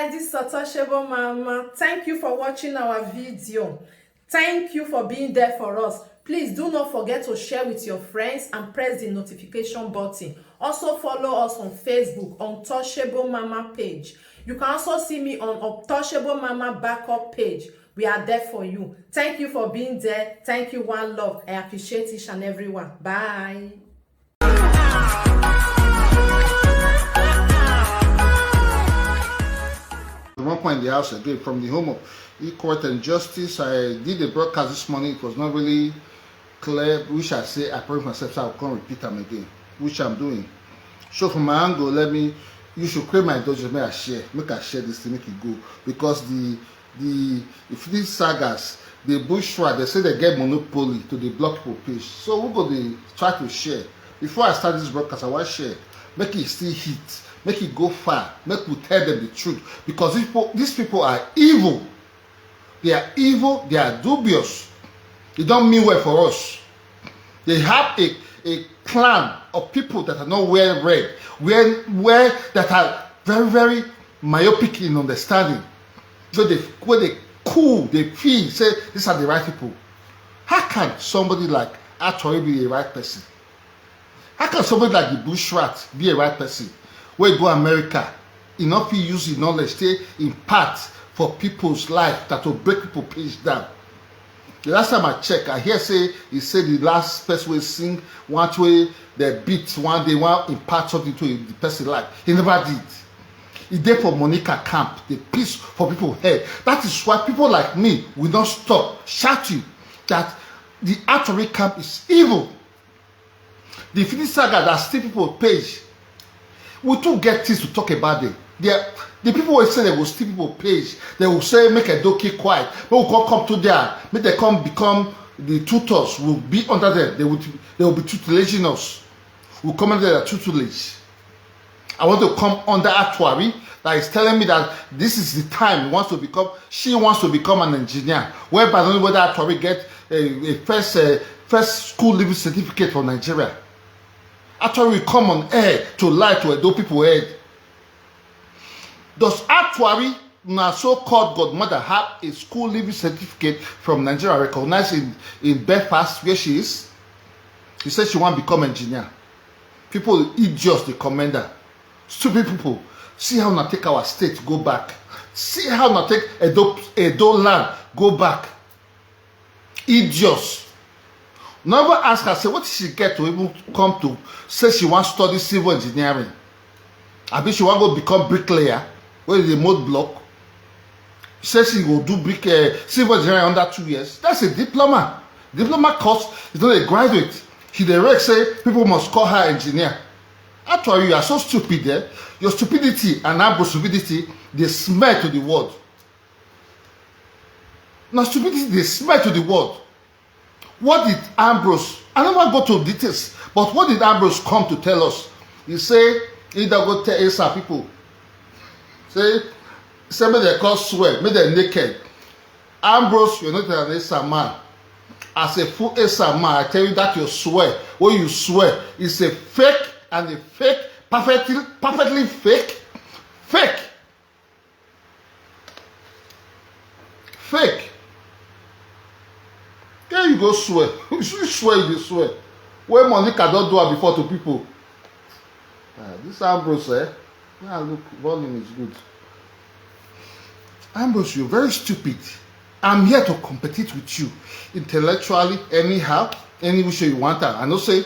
guys, this is Untouchable Mama. Thank you for watching our video. Thank you for being there for us. Please do not forget to share with your friends and press the notification button. Also follow us on Facebook, Untouchable Mama page. You can also see me on Untouchable Mama backup page. We are there for you. Thank you for being there. Thank you, one love. I appreciate each and everyone. Bye. At one point in the house again, from the home of Equality and Justice, I did a broadcast this morning. It was not really clear, which I say I promise myself, so I'll come repeat them again, which I'm doing. So from my angle, you should create my indulgence, make I share this thing, make it go. Because if these sagas, the bushra, they say they get monopoly to the block people page. So we go to try to share. Before I start this broadcast, I want to share, make it still hit. Make it go far. Make we tell them the truth. Because these people are evil. They are evil. They are dubious. They don't mean well for us. They have a clan of people that are not well read. That are very, very myopic in understanding. So when they cool, they feel, say, these are the right people. How can somebody like Atori be a right person? How can somebody like the Bushrat be a right person? Where go America, enough you use the knowledge to impart for people's life that will break people page down. The last time I checked, I hear he said the last person will sing one way the beat one day, one impart something to the person's life. He never did. He did for Monica camp, the peace for people head. That is why people like me will not stop shouting that the Atori camp is evil. The Infinity Saga that steal people page. We too get things to talk about them. The people will say they will steal people page. They will say make a donkey quiet. But we will come to there. Make they come become the tutors. Will be under them. They will be tutelaging us. We'll come under their tutelage. I want to come under Atuari that is telling me that this is the time she wants to become an engineer. Whereby I don't know whether Atuari get a first school leaving certificate from Nigeria. Actually, we come on air to lie to Edo people head. Does Actuary, my so-called godmother, have a school leaving certificate from Nigeria recognized in Belfast, where she is? She said she want to become engineer. People idiots, the commander. Stupid people. See how now take our state go back. See how now take Edo land go back. Idiots. Never ask her, say, what did she get to even come to say she wants to study civil engineering? I bet she want to go become bricklayer, where is the mud block. She says she will do civil engineering under 2 years. That's a diploma. Diploma course is not a graduate. She direct say people must call her engineer. Actually, you are so stupid there. Your stupidity and Ambro's stupidity, they smell to the world. Now stupidity, they smell to the world. What did Ambrose, I don't want to go to details, but what did Ambrose come to tell us? He say, either go tell Asa people. Say make they call swear, make they naked. Ambrose, you're not an Asa man. As a full Asa man, I tell you that you swear. What you swear is a fake and a fake, perfectly fake. There you go swear. You swear. When Monica don't do it before to people. This Ambrose, yeah, look, volume is good. Ambrose, you're very stupid. I'm here to compete with you intellectually, anyhow, any which way you want. I know say,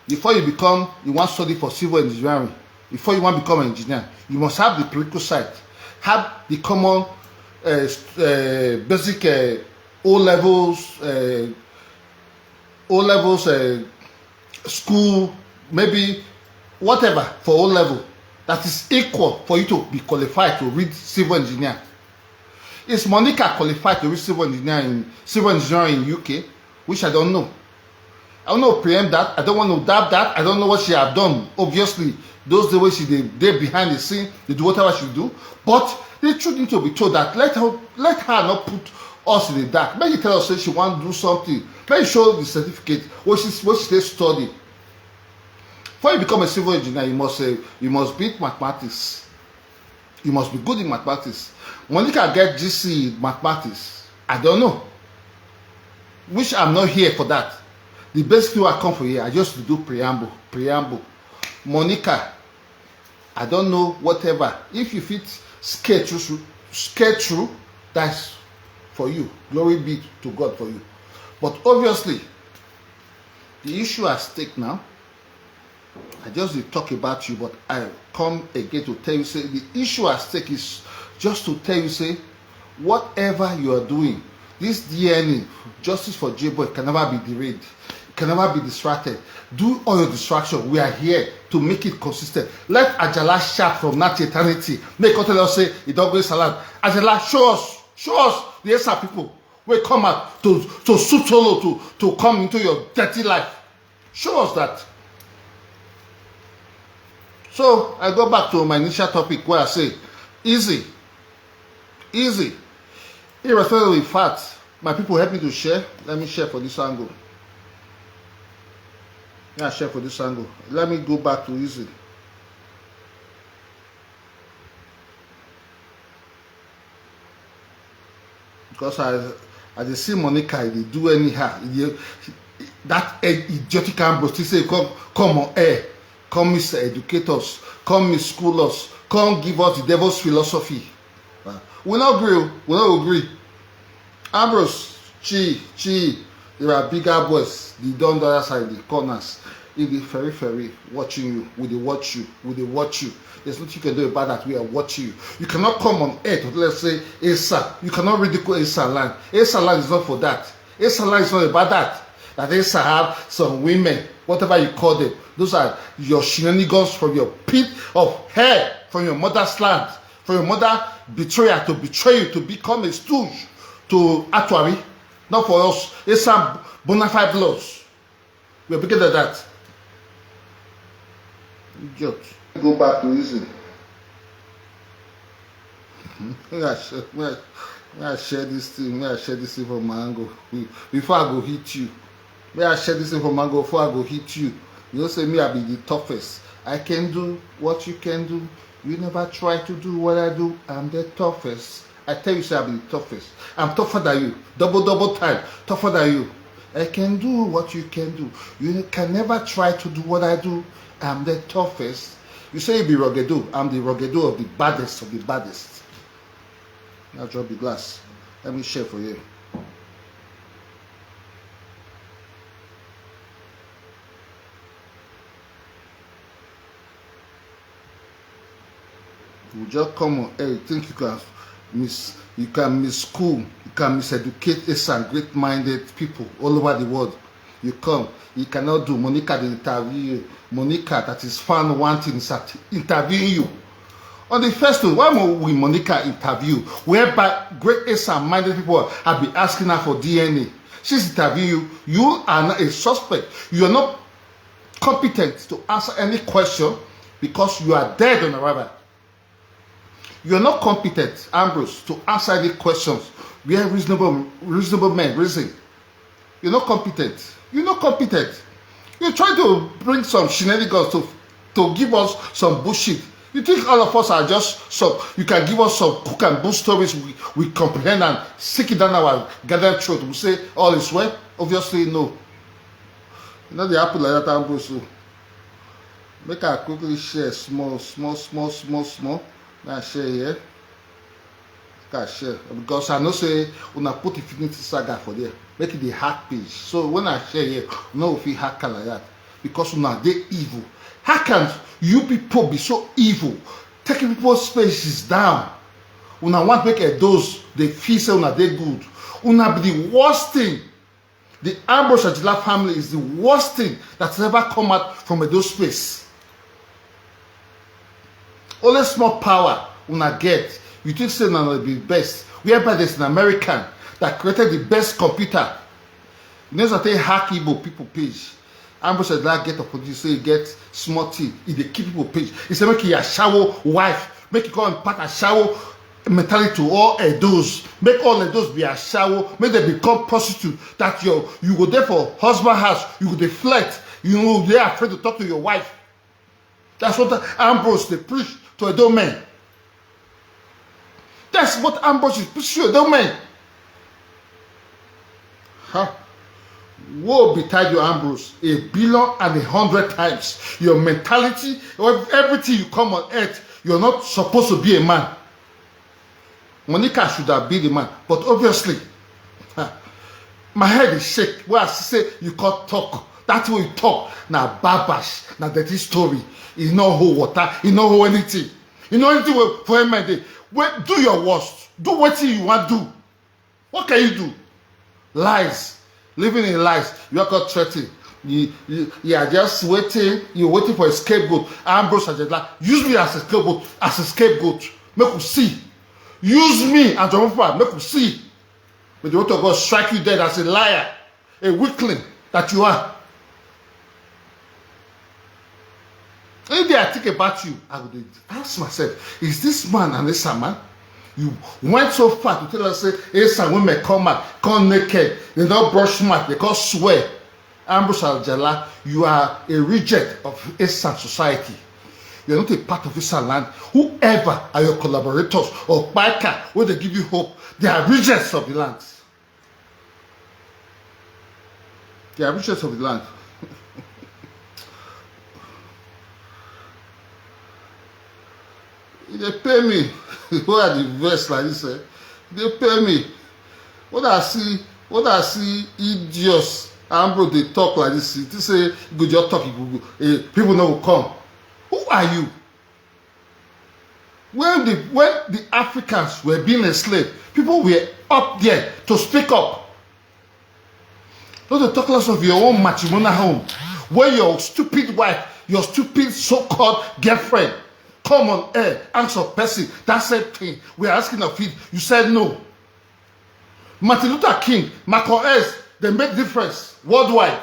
before you want to study for civil engineering, before you want to become an engineer, you must have the prerequisite, have the common basic O levels, school, maybe whatever for O level that is equal for you to be qualified to read civil engineer. Is Monica qualified to read civil engineering in UK? Which I don't know. I don't know preempt that. I don't want to doubt that. I don't know what she have done. Obviously, those the way she they behind the scene, they do whatever she do. But the truth need to be told that let her not put us in the dark. Maybe tell us that she want to do something. Maybe show the certificate what she study. Before you become a civil engineer, you must beat mathematics. You must be good in mathematics. Monica get GC in mathematics. I don't know. Which I'm not here for that. The basic thing I come for here, I just do preamble. Monica, I don't know, whatever. If you fit skate through, that's for you. Glory be to God for you. But obviously, the issue at stake now, I just did talk about you, but I come again to tell you, say, the issue at stake is just to tell you, say, whatever you are doing, this DNA, justice for J-Boy, can never be derailed. It can never be distracted. Do all your distraction. We are here to make it consistent. Let Ajala shout from that eternity. Make us tell us, say, it don't go salad. Ajala, show us the ESA people will come out to suit solo to come into your dirty life. Show us that. So I go back to my initial topic where I say, easy. Irrespective of the fact, my people help me to share. Let me share for this angle. Let me go back to easy. Because I see Monica, they do anyhow. That idiotic Ambrose, they say, come on air, come educate us, come school us, come give us the devil's philosophy. We not agree. Ambrose, Chi, there are bigger boys. They done the other side, the corners. If the ferry watching you, will they watch you? There's nothing you can do about that. We are watching you. You cannot come on air to let's say Asa. You cannot ridicule Asa land. Asa land is not for that. Asa land is not about that. That Asa have some women, whatever you call them. Those are your shenanigans from your pit of hair, from your mother's land, from your mother betrayer to betray you to become a stooge to actuary. Not for us. Asa bona fide blows. We are bigger than that. Idiot. Go back to Izzy. May I share this thing from my angle. Before I go hit you. May I share this thing from my angle before I go hit you. You don't say me I be the toughest. I can do what you can do. You never try to do what I do. I'm the toughest. I tell you, say I be the toughest. I'm tougher than you. Double time. Tougher than you. I can do what you can do. You can never try to do what I do. I'm the toughest. You say you be rugged. I'm the rugged of the baddest of the baddest. Now drop the glass. Let me share for you. You just come on air, you think you can school, you can miseducate some great-minded people all over the world. You come, you cannot do. Monica the interview you. Monica that is found wanting is interviewing you. On the first one, why will Monica interview? Whereby great minded people have been asking her for DNA. She's interviewing you. You are not a suspect. You are not competent to answer any question because you are dead on arrival. You are not competent, Ambrose, to answer any questions where reasonable men reason. You're not competent. You're not competent. You try to bring some shenanigans to give us some bullshit. You think all of us are just some, you can give us some cook and bull stories we comprehend and stick it down our gathered throat. We say all is well? Obviously no. You know the apple like that, Ambrose. So make I quickly share small. Now share here. Can share because I know say when I put Infinity Saga for there, make it the hack page. So when I share here, no if you hack like that because now they evil. How can you people be so evil, taking people's spaces down? When I want to make a dose, they feel say when they good. Una be the worst thing. The Ambrose Ajila family is the worst thing that's ever come out from a dose space. Only small power una get. You think say na be best. Whereby there's an American that created the best computer. You know that they hack Igbo people page. Ambrose said that get opportunity say get small thing. If they keep people page. He said make you a shower wife. Make you go and pack a shower mentality to all those. Make all of those be a shower. Make them become prostitute. That you go there for husband house. You go deflect. You know they are afraid to talk to your wife. That's what Ambrose they preach to a domain. Yes, but Ambrose is pushing you, don't men. Huh? Woe betide you, Ambrose, 1,000,000,100 times. Your mentality, everything you come on earth, you're not supposed to be a man. Monica should have been the man, but obviously, my head is shake. Well, I say you can't talk. That's what you talk. Now, babash, now dirty story. You know hold water, you know hold anything. You know anything for a man. Wait, do your worst. Do what you want to do. What can you do? Lies. Living in lies. You are not threatening. You are just waiting. You're waiting for a scapegoat. Ambrose Ajala, use me as a scapegoat. As a scapegoat. Make you see. Use me as Omofuma. Make you see. But the word of God strike you dead as a liar. A weakling that you are. Any day I think about you, I would ask myself, is this man an Esa man? You went so far to tell us, say, Esa women come out, come naked, they don't brush smart, they can't swear. Ambrose Aljala, you are a reject of Esa society. You are not a part of Esa land. Whoever are your collaborators or biker, where they give you hope, they are rejects of the land. They are rejects of the land. They pay me. Why are the verse like this? They pay me. What I see, idiots. Ambrose, they talk like this. They say, "Good, just talk. People know will come." Who are you? When the Africans were being enslaved, people were up there to speak up. Don't talk less of your own matrimonial home, where your stupid wife, your stupid so-called girlfriend, come on air, ask of person, that same thing. We are asking of it. You said no. Martin Luther King, Malcolm X, they make difference worldwide.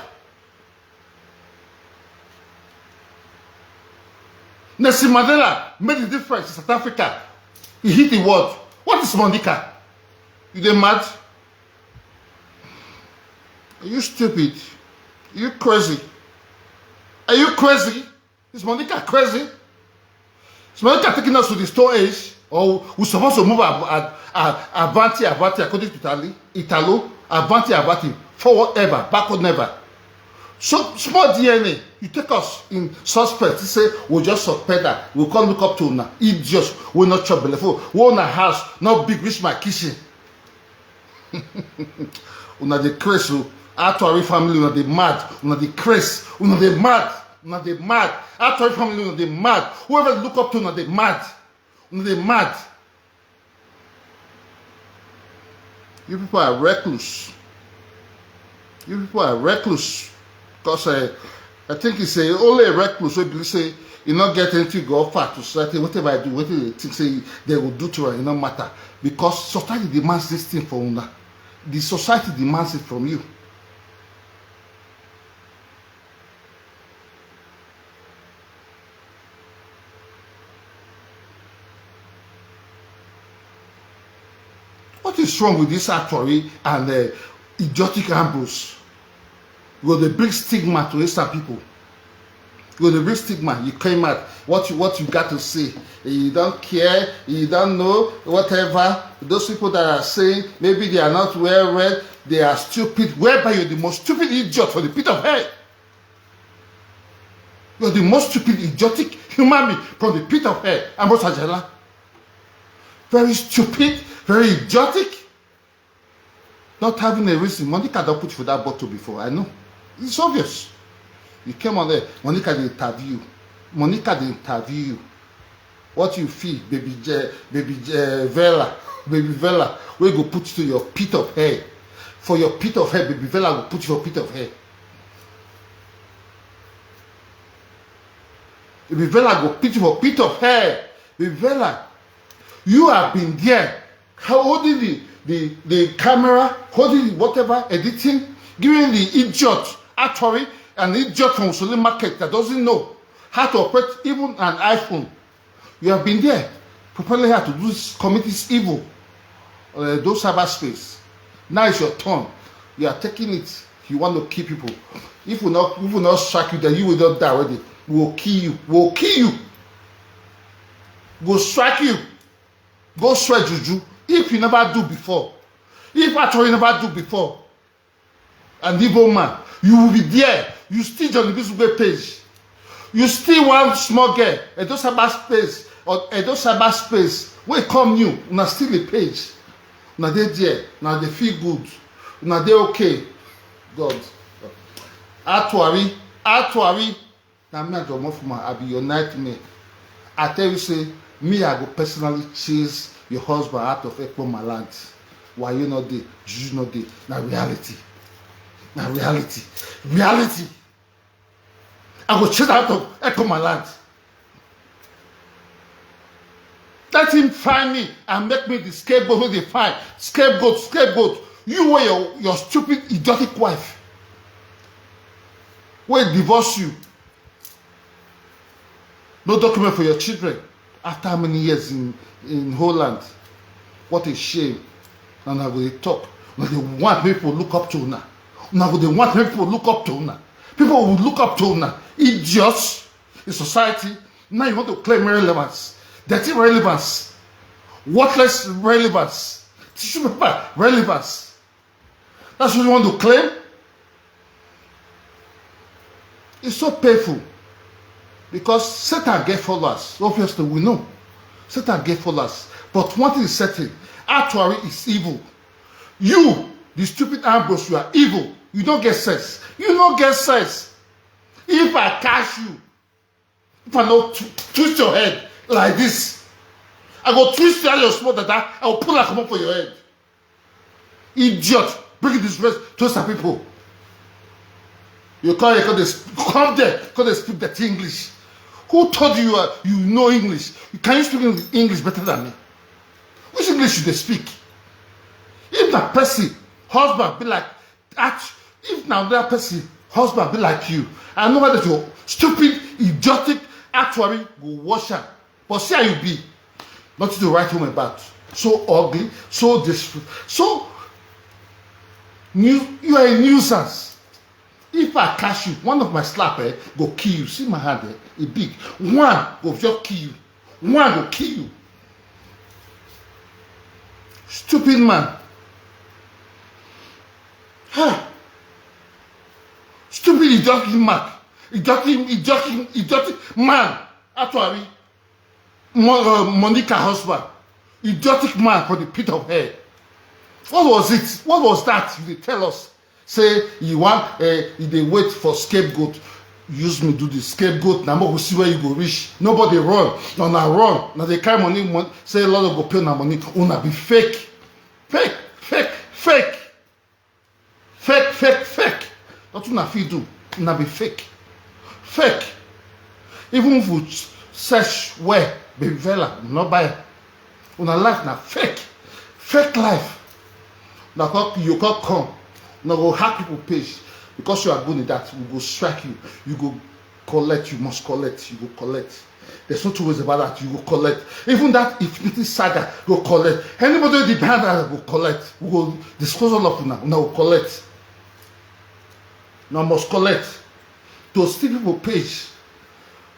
Nelson Mandela made the difference in South Africa. He hit the world. What is Monica? You dey mad? Are you stupid? Are you crazy? Are you crazy? Is Monica crazy? Is Monica taking us to the Stone Age? Or we're supposed to move avanti, according to Italo, avanti, forward ever, backward never. So small DNA, you take us in suspect. You say we'll just suspect that we'll come look up to una. Idiots, we'll not chop belleful. We own a house, not big, reach my kitchen. Una the crazy, Atwari family, una the mad, una the crazy, una the mad, una the mad. Atwari family, una the mad. Whoever look up to una the mad, una the mad. You people are reckless. You people are reckless. Because I think it's only a recluse who believe say you not get anything go far to society. Whatever I do, whatever they think say they will do to her, it don't matter. Because society demands this thing from you. The society demands it from you. What is wrong with this Atwari and idiotic Ambrose? You got the big stigma to Eastern people. You got the big stigma. You came out. What you got to say. You don't care. You don't know. Whatever. Those people that are saying maybe they are not well read. They are stupid. Whereby you're the most stupid idiot for the pit of hell. You're the most stupid, idiotic human being from the pit of hell. Ambrose Ajala. Very stupid. Very idiotic. Not having a reason. Monica don't put you for that bottle before. I know. It's obvious. You came on there. Monica did interview. Monica did interview you. What you feel, baby Vela. Baby Vela. We go put you to your pit of hair. For your pit of hair, baby Vela will put you for pit of hair. Baby Vela go put you for pit of hair. Baby Vela. You have been there. Holding the camera, holding whatever, editing, giving the idiot, actually, an idiot from Muslim market that doesn't know how to operate even an iPhone. You have been there, preparing how to do this, commit this evil, those cyberspace. Now it's your turn. You are taking it. You want to kill people. If we will not strike you, then you will not die already. We will kill you. We will kill you. We will strike you. go swear juju if you never do before. If actually you never do before, an evil man, you will be there. You still on the visible page. You still one small girl, and those cyberspace or those cyberspace where come new, now still a page. Now they there, now they feel good, now they okay. God, Atwari, now me and Omofuma, I be your nightmare. I tell you, say me, I go personally chase your husband out of Ekpo land. Why you not there? You not there? Now reality. Now reality. Reality. I go chase out of Ekpo land. Let him find me and make me the scapegoat who they find. Scapegoat. You were your stupid, idiotic wife. Will divorce you. No document for your children. After how many years in Holland? What a shame. And I will talk. Now they want people to look up to una. Now they want people to look up to una. People will look up to una. Idiots in society. Now you want to claim relevance. Dirty relevance. Worthless relevance. Tissue paper relevance. That's what you want to claim? It's so painful. Because Satan get followers. Obviously, we know. Satan get followers. But one thing is certain. Actually, is evil. You, the stupid Ambrose, you are evil. You don't get sense. You don't get sense. If I catch you, if I don't twist your head like this, I go twist your small that I will pull a come up for your head. Idiot. Bring this rest to some people. You come there because they speak that English. Who told you you know English? Can you speak English better than me? Which English should they speak? If that person, husband be like, if now that person, husband be like you, I know that your stupid, idiotic, actually will wash her. But see how you be. Not to the right home about. So ugly, so disrespectful, so you are a nuisance. If I catch you, one of my slap go kill you. See my hand a big. One go just kill you. One go kill you. Stupid man. Stupid idiotic man. Idiotic man. Actually, Monica husband. Idiotic man for the pit of hell. What was it? What was that? You tell us. Say you want they wait for scapegoat. Use me do the scapegoat. Now we'll see where you go reach. Nobody run. No, now run. Now they carry money. Say a lot of go pay na money. Una be fake. Fake. That's what una fit do. Una be fake. Even if you search where baby fella not buy. Una life na fake life. Now you can't come. Now go hack people page because you are good in that. We go strike you. You go collect. You must collect. You go collect. There's no two ways about that. You go collect. Even that Infinity Saga go collect. Anybody behind that go collect. We go disclose all of now. Now collect. Now must collect. To steal people page.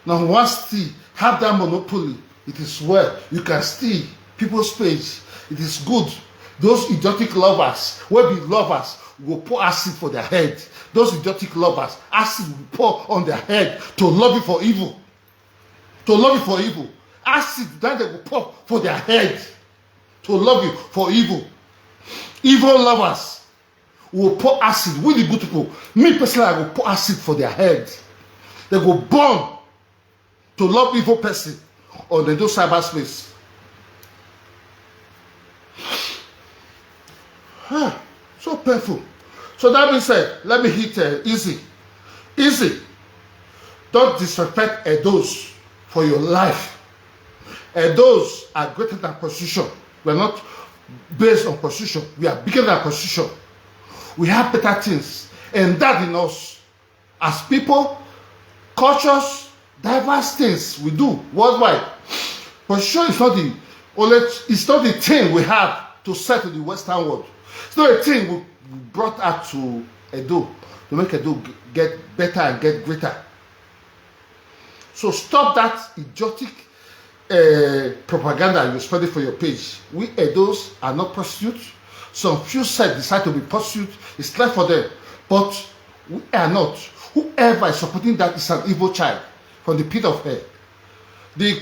Now once steal, have that monopoly. It is well. You can steal people's page. It is good. Those idiotic lovers, will be lovers, will pour acid for their head. Those idiotic lovers, acid will pour on their head to love you for evil. To love you for evil. Acid that they will pour for their head to love you for evil. Evil lovers will pour acid with the good people. Me personally, I will pour acid for their head. They will burn to love evil person on the cyberspace. So painful. So that being said, let me hit Izzy. Izzy, don't disrespect Edos for your life. Edos are greater than position. We are not based on position. We are bigger than position. We have better things. And that in us, as people, cultures, diverse things we do worldwide. Position is not the only, it's not the thing we have to set to the Western world. It's not a thing we brought out to Edo to make Edo get better and get greater. So stop that idiotic propaganda you're spreading for your page. We Edos are not prostitutes. Some few said decide to be prostitutes. It's left for them. But we are not. Whoever is supporting that is an evil child from the pit of hell. The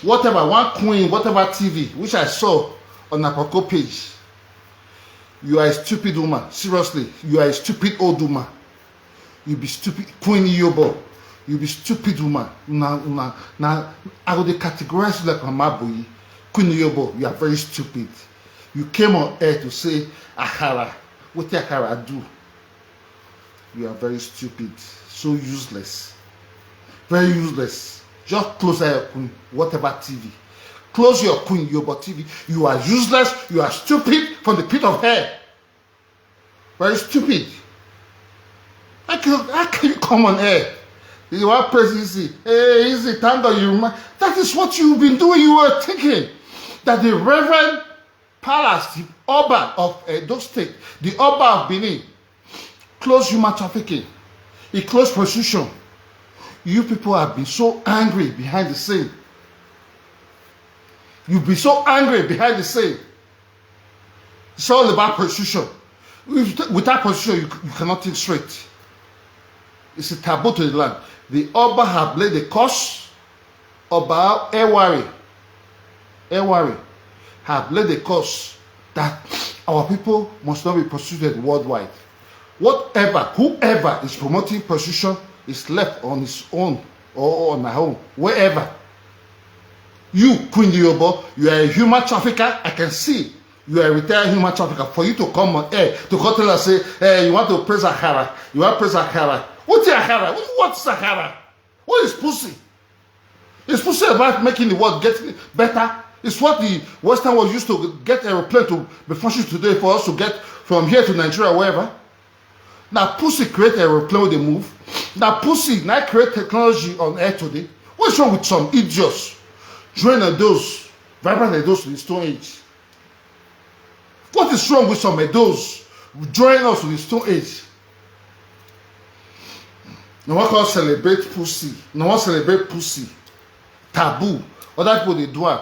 whatever, one queen, whatever TV, which I saw on Apoko page. You are a stupid woman. Seriously, you are a stupid old woman. You be stupid, Queen Yobo. You be stupid woman. Now, I would categorize you like a maboy. Queen Yobo, you are very stupid. You came on air to say Akara. What did Akara do? You are very stupid. So useless. Very useless. Just close your queen, whatever TV. Close your Queen Yobo TV. You are useless. You are stupid from the pit of hell. Very stupid. How can you come on air? You are praising Izzy. Hey, Izzy, thank God you remember. That is what you've been doing. You were thinking that the Reverend Palace, the Oba of Edo State, the Oba of Benin, closed human trafficking. He closed prostitution. You people have been so angry behind the scene. You've been so angry behind the scene. It's all about prostitution. Without prostitution, you cannot think straight. It's a taboo to the land. The Oba have laid the curse. Oba Ewari have laid the curse that our people must not be prostituted worldwide. Whoever is promoting prostitution is left on his own or on her own, wherever. You, Queen Yobo, you are a human trafficker. I can see you are a retired human trafficker. For you to come on air to come tell us, say, hey, you want to praise Akara. You want to praise Akara. What's Akara? What's Akara? What is pussy? Is pussy about making the world get better? It's what the Western world used to get aeroplane to be functioning today for us to get from here to Nigeria, wherever. Now pussy create aeroplane when they move. Now pussy now create technology on air today. What's wrong with some idiots? Join those, vibrant those to the Stone Age. What is wrong with some those join us to the Stone Age? No one can celebrate pussy. No one celebrate pussy. Taboo. Other people they do it.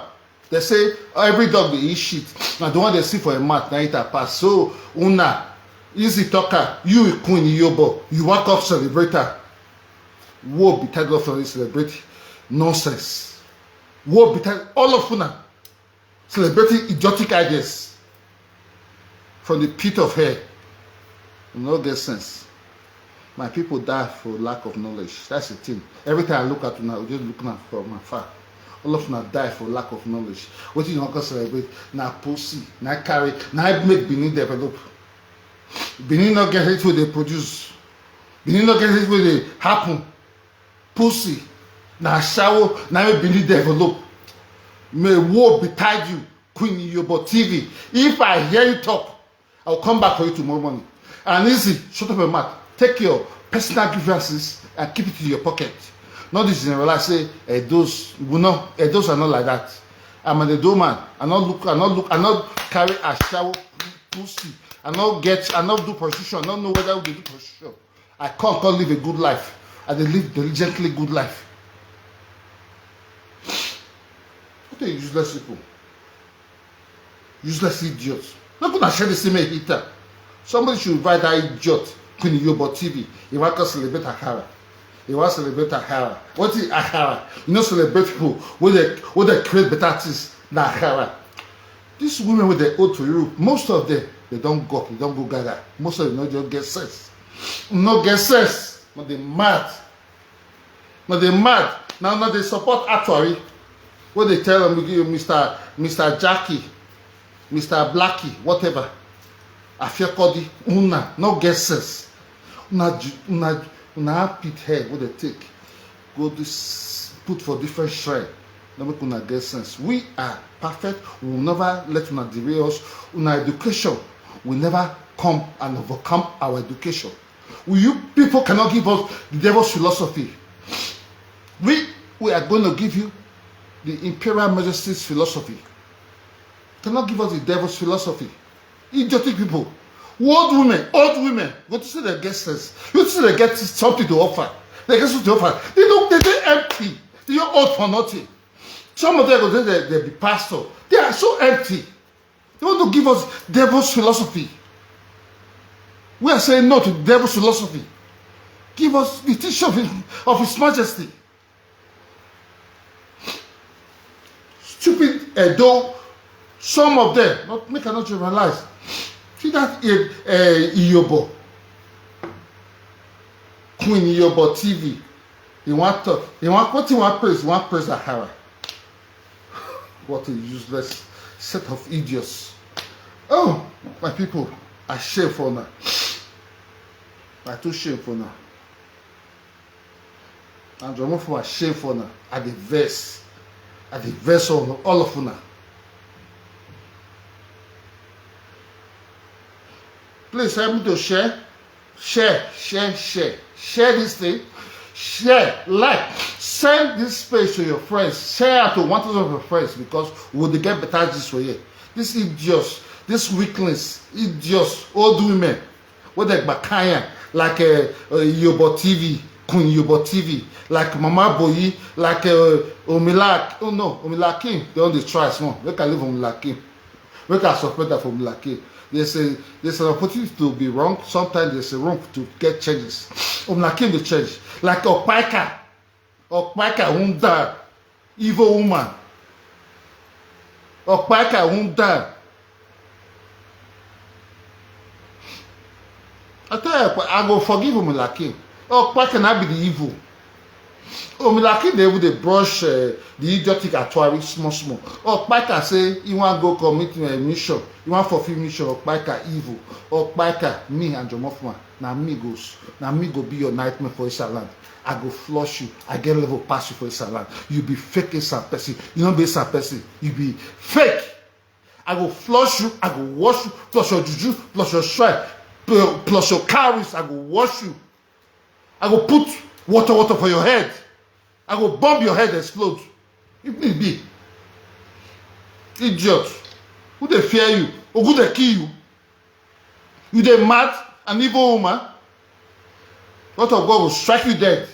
They say every dog they eat shit. Now the one they see for a mat, now it a pass. So una Izzy talker, you Queen Yobo, you walk up celebrator. Woe be titled for this celebrate nonsense. Woe be titled all of una celebrating idiotic ideas from the pit of hell. No get sense. My people die for lack of knowledge. That's the thing. Every time I look at una, I'm just looking at from afar. All of una die for lack of knowledge. What you not gonna celebrate? Now pussy, now carry, now make Benin develop. Benin not get it where they produce. Benin not get it where they happen. Pussy, now shower, now make Benin develop. May war betide you, Queen Yobo TV. If I hear you talk, I'll come back for you tomorrow morning. And Izzy, shut up your mouth. Take your personal grievances and keep it in your pocket. Not this generalize say those are not like that. I'm an Edo man. I not carry a shower pussy. I not do prostitution. I don't know whether they do prostitution. I can't live a good life. I live diligently good life. What are useless people? Useless idiots. Not gonna share the same heater. Somebody should invite that idiot Queen Yobo TV. He want to celebrate Akara. He want to celebrate Akara. What is Akara? You know, celebrate people when they create better things than Akara. These women with the oath to you, most of them they don't go gaga. Most of them don't get sense. Not get sense. But they mad. But they mad. Now they support actually. What they tell them, we give Mr. Jackie, Mr. Blackie, whatever. Afiakodi, una, no get sense. Una pit hair, what they take. Go this put for different shrine. No make una get sense. We are perfect. We will never let una derail us. Una education will never come and overcome our education. You people cannot give us the devil's philosophy. We are going to give you the Imperial Majesty's philosophy. Cannot give us the devil's philosophy. Idiotic people. Old women. Go to say they get sense. You see they get something to offer. They get something to offer. They empty. They don't old for nothing. Some of them go say they be pastor. They are so empty. They want to give us devil's philosophy. We are saying no to devil's philosophy. Give us the teaching of His Majesty. Stupid Edo, some of them, not make not realize. See that Iyobo, Queen Iyobo TV. What he want praise? He want praise Ahara. What a useless set of idiots. Oh, my people, I shame for now. I too shameful now. And Omofuma are shameful now. At the verse of all of you now. Please help me to share this thing. Share, like, send this page to your friends. Share it to 1,000 of your friends because we'll get better this for you. These idiots, these weaklings, idiots, old women, what they bakaya, like Yobo TV, Queen Yobo TV, like Mama Boyi, like Omilakin. They only try small. We can live Omilakin. We can support that from Omilakin. There's an opportunity to be wrong. Sometimes there's a room to get changes. Omilakin will change. Like Okpaika won't die. Evil woman. Okpaika won't die. I tell you, I go forgive Omilakin. Okpaika not be the evil. Omilakin they would brush the idiotic atwari small. Okpaika say you want go commit a mission. You want fulfill mission. Okpaika evil. Okpaika me and Omofuma. Now me go be your nightmare for this land. I go flush you. I get level pass you for this land. You be fake some person. You don't be some person. You be fake. I go flush you. I go wash you. Plus your juju. Plus your shrine. Plus your carries. I go wash you. I go put water for your head. I go bomb your head explode. If need be. Idiot. Who they fear you? Or who they kill you? You they mad? An evil woman? What of God will strike you dead?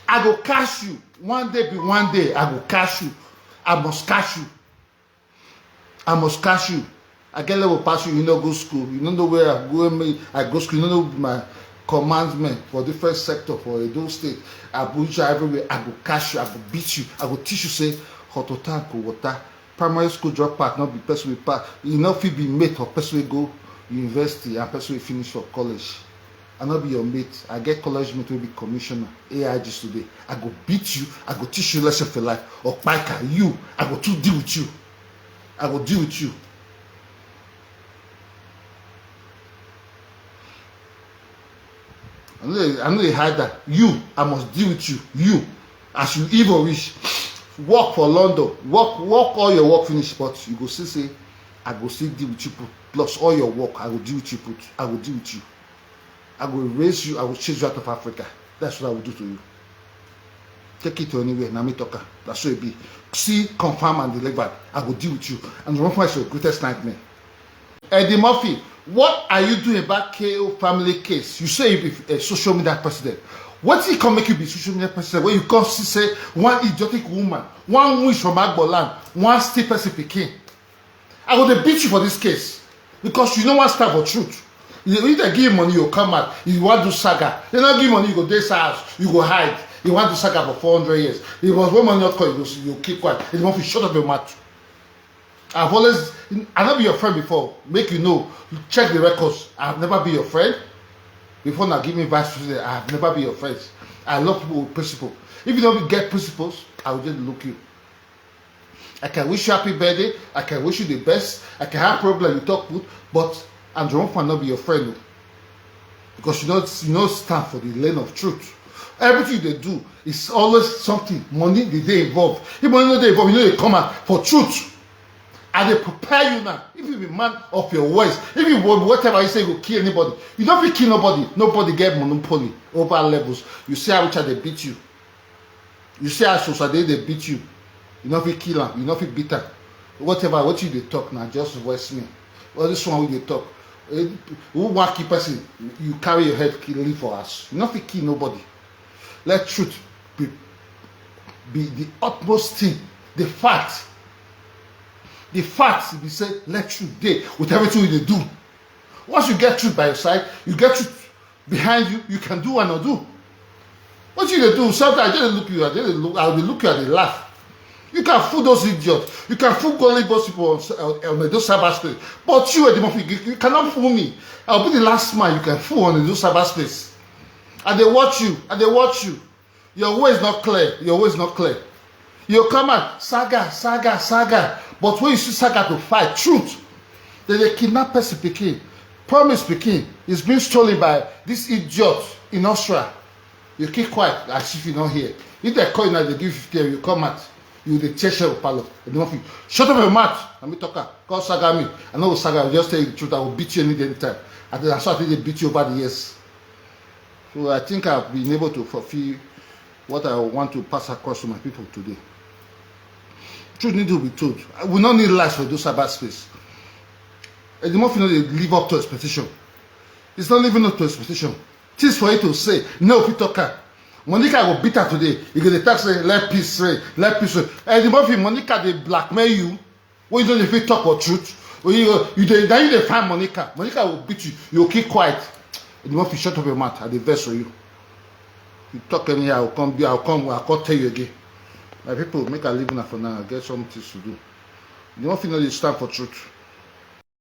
I go catch you. One day be one day. I go catch you. I must catch you. I must catch you. I get level pass you. You know go school. You don't know where I go school. You don't know my commandment for different sector for Edo State. Abuja everywhere. I go catch you. I go beat you. I go teach you say how to tank water. Primary school drop out, not be person with part. You know if you be mate or person will go university and person will finish for college. I not be your mate. I get college mate will be commissioner. AIGs today. I go beat you. I go teach you lesson for life. Or Pika, you. I go to deal with you. I go deal with you. I know they hide that. You, I must deal with you. You, as you evil wish. Work for London. Work all your work finish, but you go still say, I go still deal with you. Plus all your work, I will deal with you. I will deal with you. I will raise you. I will chase you out of Africa. That's what I will do to you. Take it to anywhere. Nami Toka. That's what it be. See, confirm and deliver. I will deal with you. And remember, it's your greatest nightmare. Eddie Murphy, what are you doing about KO family case? You say you be a social media president. What did it come make you be social media president? When you come to say one idiotic woman, one wish from Agboland, one still person pikin. I go to beat you for this case because you know one stand for truth. You either give money, you come out. You want to do saga. You don't give money, you go this house, you go hide. You want to saga for 400 years. If was one money not call, you keep quiet. It must be shut up your mouth. I've not been your friend before. Make you know. You check the records. I've never been your friend. Before now, give me vice president. I've never been your friend. I love people with principles. If you don't get principles, I will just look you. I can wish you happy birthday. I can wish you the best. I can have problem. You talk good, but Andrew will not be your friend because you don't stand for the lane of truth. Everything they do is always something. Money they involve. If money no they involve, you know they come out for truth. And they prepare you now. If you be man of your words, if you whatever you say you will kill anybody, you don't be kill nobody. Nobody get monopoly over levels. You see how they beat you. You see how society they beat you. You don't be kill them. You don't be beat them. Whatever what you they talk now, just voice me. Well, this one we they talk. Who want keep person? You carry your head kill for us. You don't be kill nobody. Let truth be be the utmost thing. The fact be say let truth dey with everything you dey do. Once you get truth by your side, you get truth behind you, you can do and not do. What you dey do? Sometimes I just look you, I will look you and they laugh. You can fool those idiots. You can fool gullible people on those cyberspace. But you, you cannot fool me. I'll be the last man you can fool on those cyberspace. And they watch you. And they watch you. Your way is not clear. Your way is not clear. You come out, saga. But when you see saga to fight, truth, then they kidnap person Peking. Promise Peking is being stolen by this idiot in Austria. You keep quiet as if you don't hear. If they call you now, they give you 50, you come out. You the chair of palo. Shut up your mouth. Let me talk. Call saga me. I know saga. I'll just tell you the truth. I will beat you any time. And then I saw they beat you over the years. So I think I've been able to fulfill what I want to pass across to my people today. Truth need to be told. We don't need lies for those cyberspace. And the more you know they live up to expectation. It's not living up to expectation. Things for you to say. No, if you talk. Monica will beat her today. You get the text say, let peace reign, let peace reign. And the more Monica they blackmail you, when you don't even talk or truth, when then you find Monica will beat you. You'll keep quiet. And the more you shut up your mouth, I the verse for you. You talk anyhow, I'll come tell you again. My people, make a living for now. Get some things to do. The more you know you stand for truth.